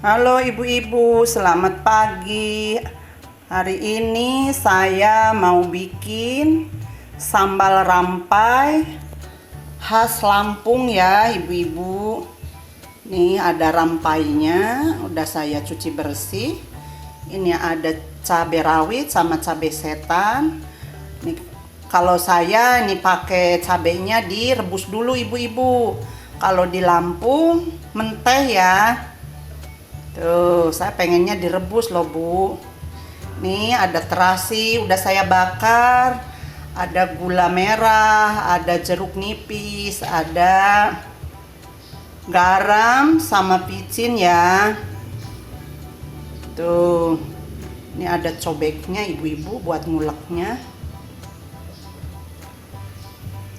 Halo ibu-ibu, selamat pagi. Hari ini saya mau bikin sambal rampai khas Lampung ya ibu-ibu. Nih ada rampainya, udah saya cuci bersih. Ini ada cabai rawit sama cabai setan. Nih, kalau saya ini pakai cabainya direbus dulu ibu-ibu. Kalau di Lampung menteh ya. Tuh, saya pengennya direbus loh bu. Nih ada terasi, udah saya bakar. Ada gula merah, ada jeruk nipis, ada garam sama picin ya. Tuh, ini ada cobeknya ibu-ibu buat nguleknya.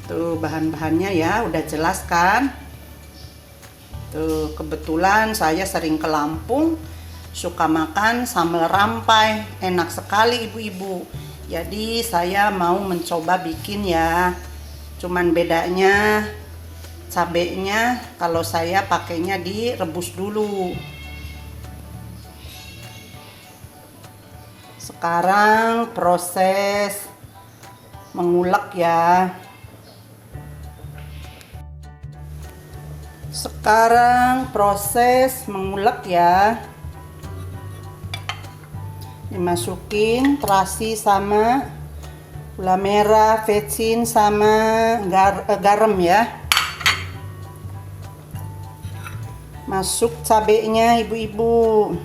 Tuh bahan-bahannya ya, udah jelas kan. Tuh, kebetulan saya sering ke Lampung, suka makan sambal rampai, enak sekali ibu-ibu. Jadi saya mau mencoba bikin ya. Cuman bedanya cabenya kalau saya pakainya direbus dulu. Sekarang proses mengulek ya. Sekarang proses mengulek ya. Dimasukin terasi sama gula merah, vetsin sama garam ya. Masuk cabenya ibu-ibu.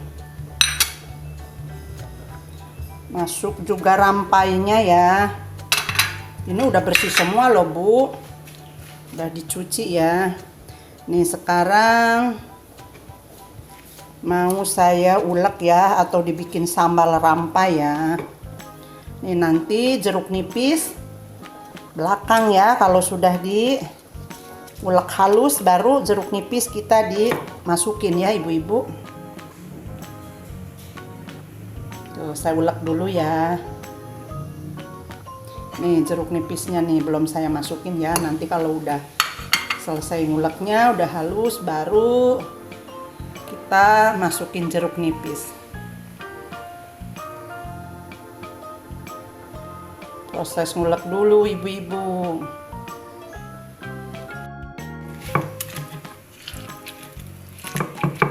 Masuk juga rampainya ya. Ini udah bersih semua loh bu. Udah dicuci ya. Nih sekarang mau saya ulek ya, atau dibikin sambal rampai ya. Nih nanti jeruk nipis belakang ya, kalau sudah diulek halus baru jeruk nipis kita dimasukin ya ibu-ibu. Tuh saya ulek dulu ya. Nih jeruk nipisnya nih belum saya masukin ya, nanti kalau udah selesai nguleknya udah halus baru kita masukin jeruk nipis. Proses ngulek dulu ibu-ibu.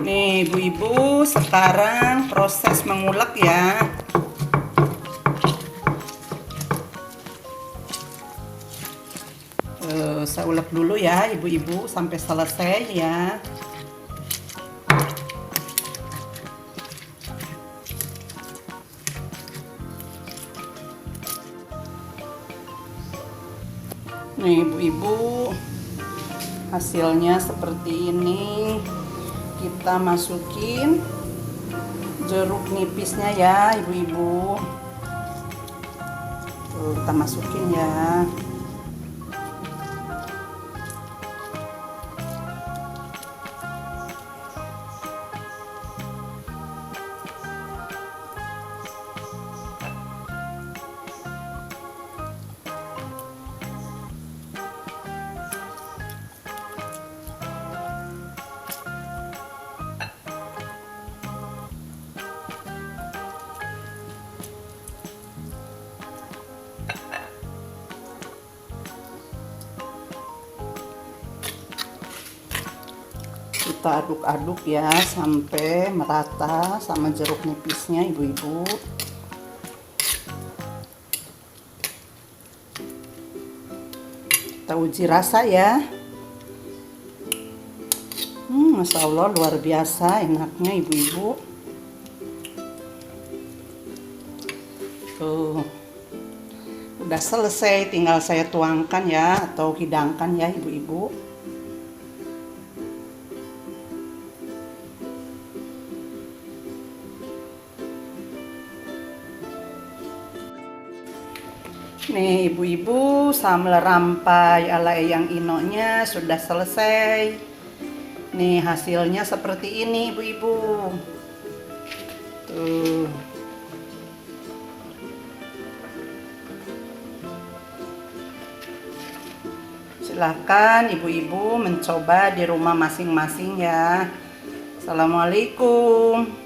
Nih ibu-ibu, sekarang proses mengulek ya. Saya ulek dulu ya ibu-ibu sampai selesai ya. Nih ibu-ibu, hasilnya seperti ini. Kita masukin jeruk nipisnya ya ibu-ibu. Tuh kita masukin ya. Kita aduk-aduk ya sampai merata sama jeruk nipisnya ibu-ibu. Kita uji rasa ya. Masya Allah luar biasa enaknya ibu-ibu. Tuh udah selesai, tinggal saya tuangkan ya atau hidangkan ya ibu-ibu. Nih ibu-ibu, sambal rampai ala Eyang Inonya sudah selesai. Nih hasilnya seperti ini ibu-ibu. Tuh. Silahkan ibu-ibu mencoba di rumah masing-masing ya. Assalamualaikum.